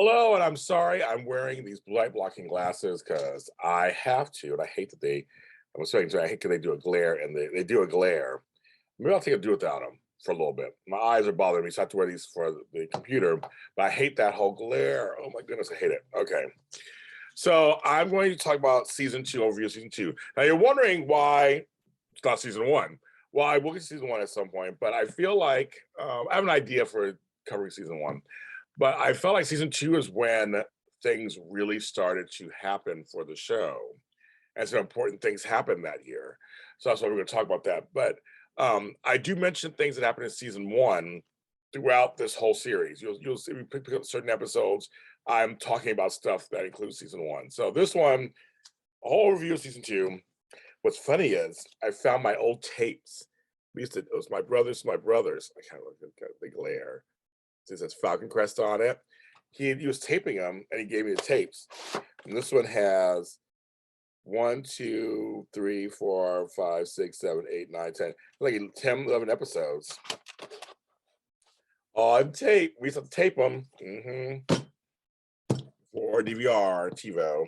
Hello, and I'm sorry I'm wearing these light blocking glasses because I have to, and I hate that I'm saying, I hate that they do a glare, and they do a glare. Maybe I'll take a do without them for a little bit. My eyes are bothering me, so I have to wear these for the computer, but I hate that whole glare. Oh my goodness, I hate it. Okay. So I'm going to talk about season two, overview of season two. Now you're wondering why it's not season one. Well, I will get to season one at some point, but I feel like I have an idea for covering season one. But I felt like season two is when things really started to happen for the show. And some important things happened that year. So that's why we're going to talk about that. But I do mention things that happened in season one throughout this whole series. You'll see we pick up certain episodes. I'm talking about stuff that includes season one. So this one, a whole review of season two. What's funny is I found my old tapes. It was my brothers. I kind of look at the glare. It says Falcon Crest on it. He was taping them and he gave me the tapes. And this one has 1, 2, 3, 4, 5, 6, 7, 8, 9, 10, like 10, 11 episodes on tape. We used to tape them for DVR, TiVo.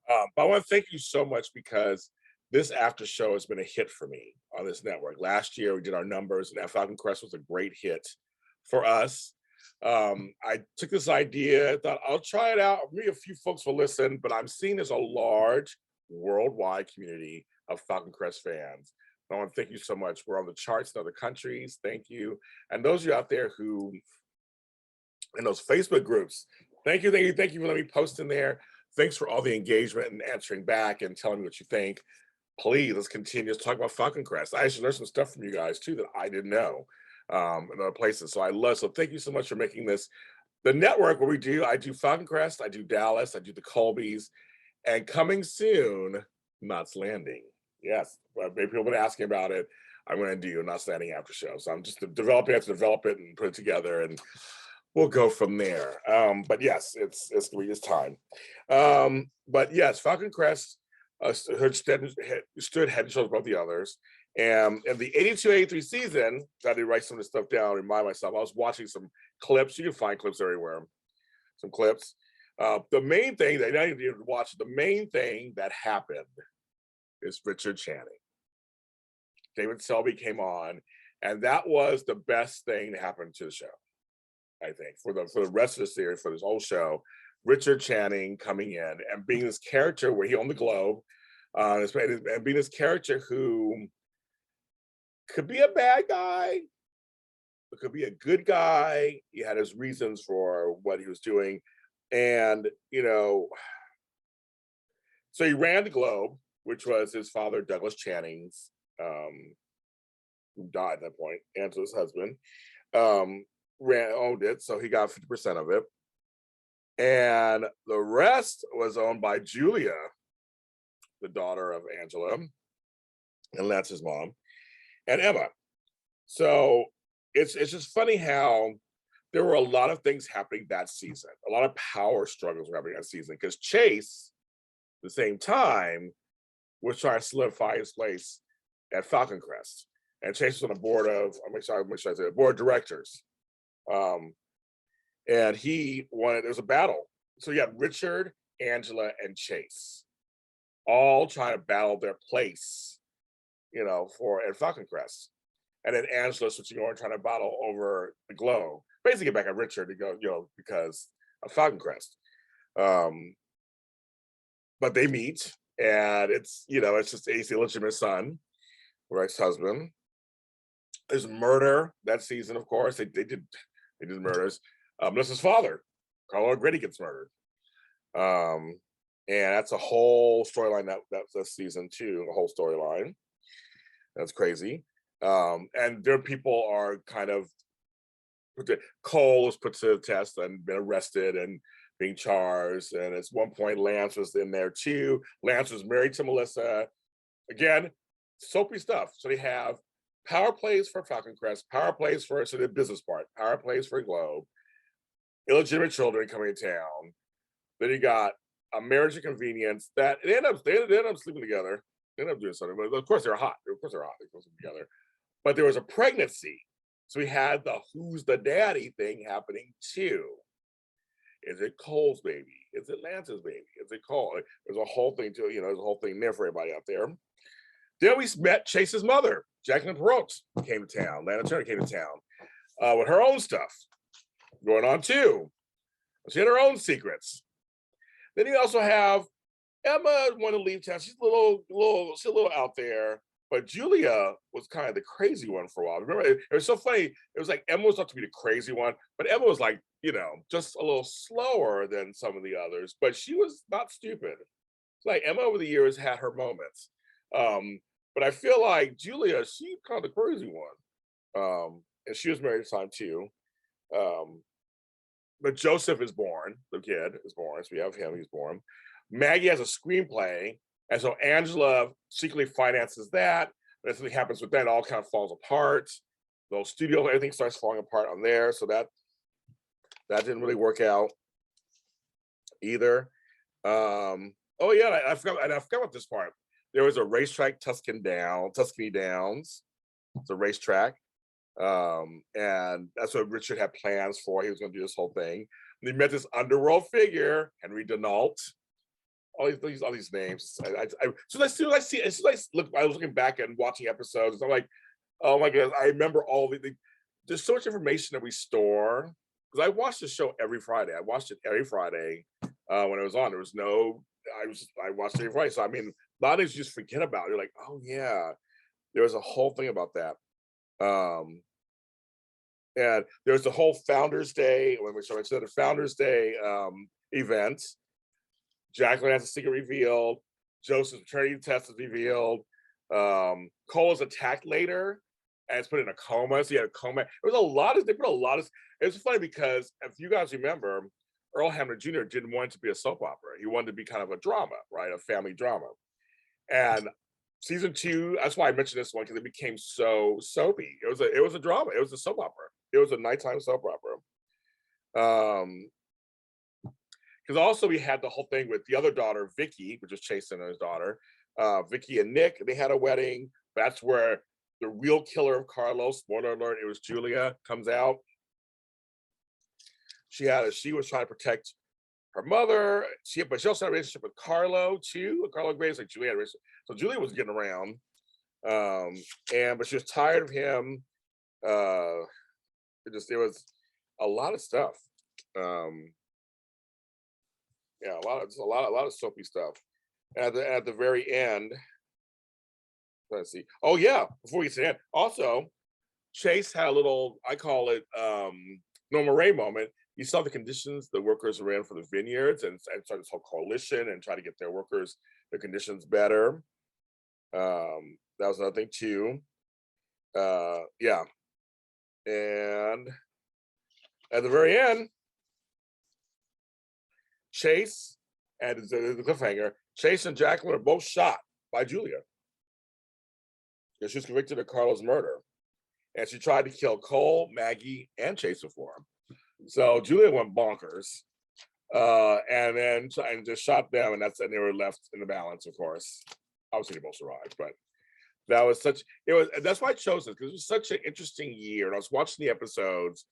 But I want to thank you so much because this after show has been a hit for me on this network. Last year we did our numbers, and Falcon Crest was a great hit for us. I took this idea, I thought I'll try it out. Maybe a few folks will listen, but I'm seeing there's a large worldwide community of Falcon Crest fans. I want to thank you so much. We're on the charts in other countries. Thank you. And those of you out there who in those Facebook groups, thank you for letting me post in there. Thanks for all the engagement and answering back and telling me what you think. Please, let's continue to talk about Falcon Crest. I actually learned some stuff from you guys too that I didn't know in other places. So thank you so much for making this the network where I do Falcon Crest, I do Dallas, I do the Colbys, and coming soon, Knots Landing. Yes, maybe people have been asking about it. I'm going to do Knots Landing after show. So I'm just developing it to develop it and put it together, and we'll go from there. But yes, it's time. But yes, Falcon Crest stood head and shoulders above the others. And in the 82-83 season, I did write some of this stuff down, remind myself. I was watching some clips. You can find clips everywhere. Some clips. The main thing that I need to watch, the main thing that happened is Richard Channing. David Selby came on, and that was the best thing to happen to the show, I think, for the rest of the series, for this whole show. Richard Channing coming in and being this character where he owned the globe, and being this character who could be a bad guy, but could be a good guy. He had his reasons for what he was doing. And, so he ran the globe, which was his father, Douglas Channing's, who died at that point, Angela's husband, owned it. So he got 50% of it. And the rest was owned by Julia, the daughter of Angela, and that's his mom, and Emma. So it's just funny how there were a lot of things happening that season. A lot of power struggles were happening that season because Chase, at the same time, was trying to solidify his place at Falcon Crest. And Chase was on the board of, board of directors. And there was a battle. So you had Richard, Angela, and Chase all trying to battle their place, at Falcon Crest. And then Angela switching over and trying to battle over the globe. Basically get back at Richard to go, because of Falcon Crest. But they meet, and it's just Ace, the illegitimate son, or ex-husband. There's murder that season, of course. They did murders. Melissa's father, Carlo Grady, gets murdered. And that's a whole storyline that's season two, a whole storyline. That's crazy. And their people are kind of, Cole was put to the test and been arrested and being charged. And at one point, Lance was in there too. Lance was married to Melissa. Again, soapy stuff. So they have power plays for Falcon Crest, power plays for the business part, power plays for Globe, illegitimate children coming to town. Then you got a marriage of convenience that they end up sleeping together. They end up doing something, but of course they're hot. They go together. But there was a pregnancy, so we had the who's the daddy thing happening too. Is it Cole's baby? Is it Lance's baby? Is it Cole? There's a whole thing to, there's a whole thing there for everybody out there. Then we met Chase's mother, Jacqueline Perrault, came to town. Lana Turner came to town with her own stuff going on too. She had her own secrets. Then you also have Emma want to leave town. She's a little out there. But Julia was kind of the crazy one for a while. Remember, it was so funny. It was like Emma was thought to be the crazy one, but Emma was like, just a little slower than some of the others, but she was not stupid. It's like Emma over the years had her moments. But I feel like Julia, she kind of the crazy one. And she was married at the time too. But Joseph is born, the kid is born, so we have him, he's born. Maggie has a screenplay, and so Angela secretly finances that. But something happens with that, it all kind of falls apart. Those studios, everything starts falling apart on there, so that didn't really work out either. Oh yeah, I forgot about this part. There was a racetrack, Tuscany Downs. It's a racetrack. And that's what Richard had plans for. He was going to do this whole thing. And he met this underworld figure, Henry Denault. All these names. I was looking back and watching episodes. I'm like, oh my god! I remember all there's so much information that we store because I watched the show every Friday. I watched it every Friday when it was on. There was no. I watched it every Friday. So I mean, a lot of things you just forget about. You're like, oh yeah, there was a whole thing about that. And there's the whole Founders Day, when we started the Founders Day event. Jacqueline has a secret revealed. Joseph's paternity test is revealed. Cole is attacked later and it's put in a coma. So he had a coma. They put a lot of, it was funny because if you guys remember, Earl Hamner Jr. didn't want it to be a soap opera. He wanted to be kind of a drama, right? A family drama. And season 2, that's why I mentioned this one, because it became so soapy. It was a drama. It was a soap opera. It was a nighttime soap opera. Because also we had the whole thing with the other daughter, Vicky, which is Chase and his daughter. Vicky and Nick, they had a wedding. That's where the real killer of Carlos, spoiler alert, it was Julia, comes out. She was trying to protect her mother. But she also had a relationship with Carlo too. Carlo Graves, like Julia had a relationship. So Julia was getting around. But she was tired of him. It was a lot of stuff. Yeah, a lot of soapy stuff. And at the very end, let's see. Oh yeah, before we get to the end, also Chase had a little, I call it Norma Ray moment. You saw the conditions the workers were in for the vineyards and started this whole coalition and try to get their conditions better. That was another thing too. Yeah. And at the very end, Chase and the cliffhanger, Chase and Jacqueline are both shot by Julia. Because she was convicted of Carlos' murder. And she tried to kill Cole, Maggie, and Chase before him. So Julia went bonkers. And just shot them, and they were left in the balance, of course. Obviously they both survived, but that's why I chose this, because it was such an interesting year. And I was watching the episodes.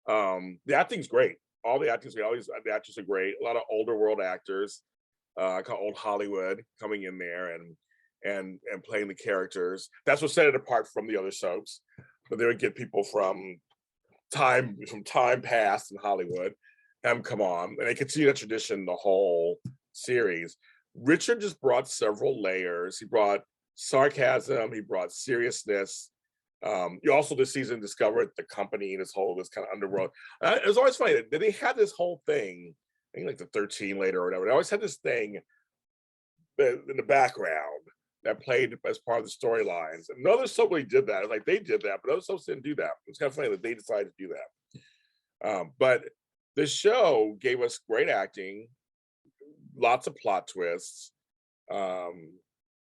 The acting's great. All the acting's great. The actors are great. A lot of older world actors, I call old Hollywood, coming in there and playing the characters. That's what set it apart from the other soaps. But they would get people from time past in Hollywood, have them come on, and they continue that tradition the whole series. Richard just brought several layers. He brought sarcasm. He brought seriousness. You also this season discovered the company and this kind of underworld. It was always funny that they had this whole thing. I think like the 13 later or whatever. They always had this thing in the background that played as part of the storylines. And no other soap really did that. Like they did that, but other soaps didn't do that. It's kind of funny that they decided to do that. But the show gave us great acting, lots of plot twists,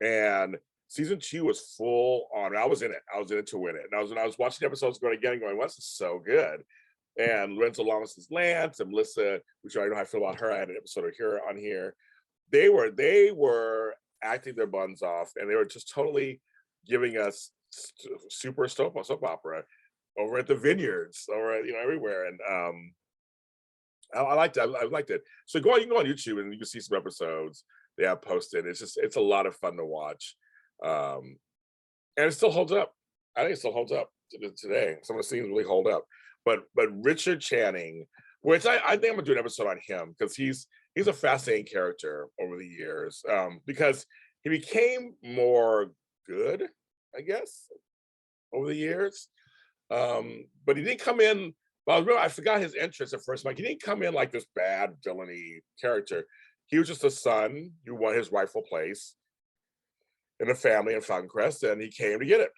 and season 2 was full on. I was in it to win it. And I was watching the episodes going again, going, well, this is so good. And Lorenzo Lamas' Lance and Melissa, which I know how I feel about her. I had an episode of her on here. They were acting their buns off, and they were just totally giving us super soap opera over at the vineyards, over at, everywhere. And I liked it. I liked it. So you can go on YouTube and you can see some episodes they have posted. It's a lot of fun to watch. And it still holds up. I think it still holds up today. Some of the scenes really hold up. But Richard Channing, which I think I'm gonna do an episode on him because he's a fascinating character over the years. Because he became more good, I guess, over the years. But he didn't come in. Well, I forgot his entrance at first. Like he didn't come in like this bad villainy character. He was just a son who won his rightful place in the family in Falcon Crest, and he came to get it.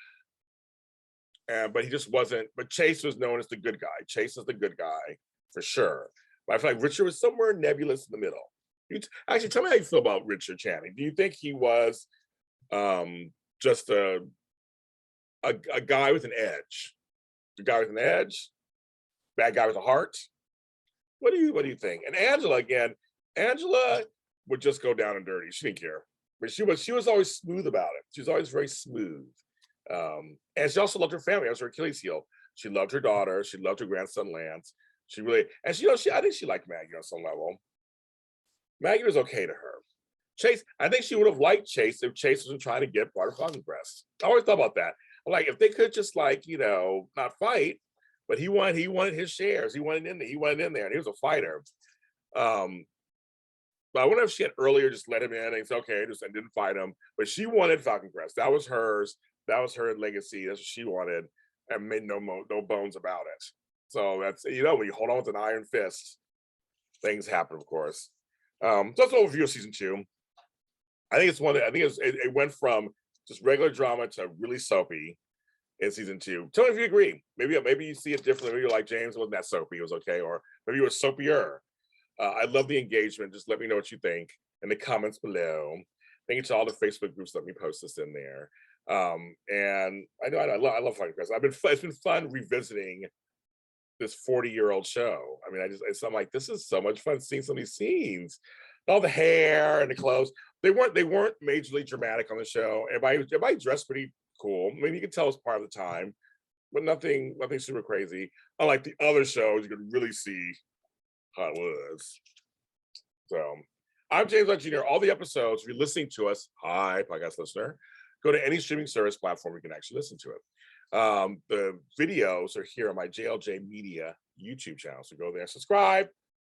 But he just wasn't. But Chase was known as the good guy. Chase is the good guy for sure. But I feel like Richard was somewhere nebulous in the middle. Actually, tell me how you feel about Richard Channing. Do you think he was just a guy with an edge? A guy with an edge? Bad guy with a heart? What do you think? And Angela, again, Angela would just go down and dirty. She didn't care. But she was always smooth about it. She was always very smooth. And she also loved her family. That was her Achilles heel. She loved her daughter. She loved her grandson Lance. She really, and I think she liked Maggie on some level. Maggie was okay to her. Chase, I think she would have liked Chase if Chase wasn't trying to get part of Falcon Crest. I always thought about that. I'm like, if they could just like, not fight, but he wanted his shares. He wanted in there, and he was a fighter. But I wonder if she had earlier just let him in and it's okay, just and didn't fight him. But she wanted Falcon Crest. That was hers. That was her legacy. That's what she wanted, and made no bones about it. So that's when you hold on with an iron fist, things happen, of course. So that's an overview of season 2. I think it went from just regular drama to really soapy in season 2. Tell me if you agree. Maybe you see it differently. Maybe you're like James, it wasn't that soapy, it was okay, or maybe it was soapier. I love the engagement. Just let me know what you think in the comments below. Thank you to all the Facebook groups. Let me post this in there. And I love Falcon Crest. It's been fun revisiting this 40-year-old show. I mean, I'm like, this is so much fun seeing some of these scenes. All the hair and the clothes. They weren't majorly dramatic on the show. Everybody dressed pretty cool. Maybe you can tell it's part of the time, but nothing super crazy. Unlike the other shows, you could really see how it was. So I'm James Lott Jr. All the episodes, if you're listening to us, hi, podcast listener, go to any streaming service platform you can actually listen to it. The videos are here on my JLJ Media YouTube channel. So go there, subscribe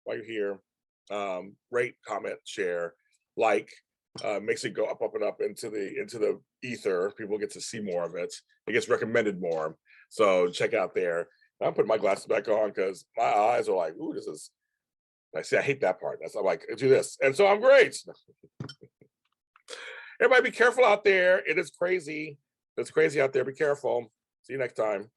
while you're here. Rate, comment, share, like. Makes it go up and up into the ether. People get to see more of it. It gets recommended more. So check out there. I'm putting my glasses back on because my eyes are like, ooh, this is. I hate that part. I'm like, do this, and so I'm great. Everybody, be careful out there. It is crazy. It's crazy out there. Be careful. See you next time.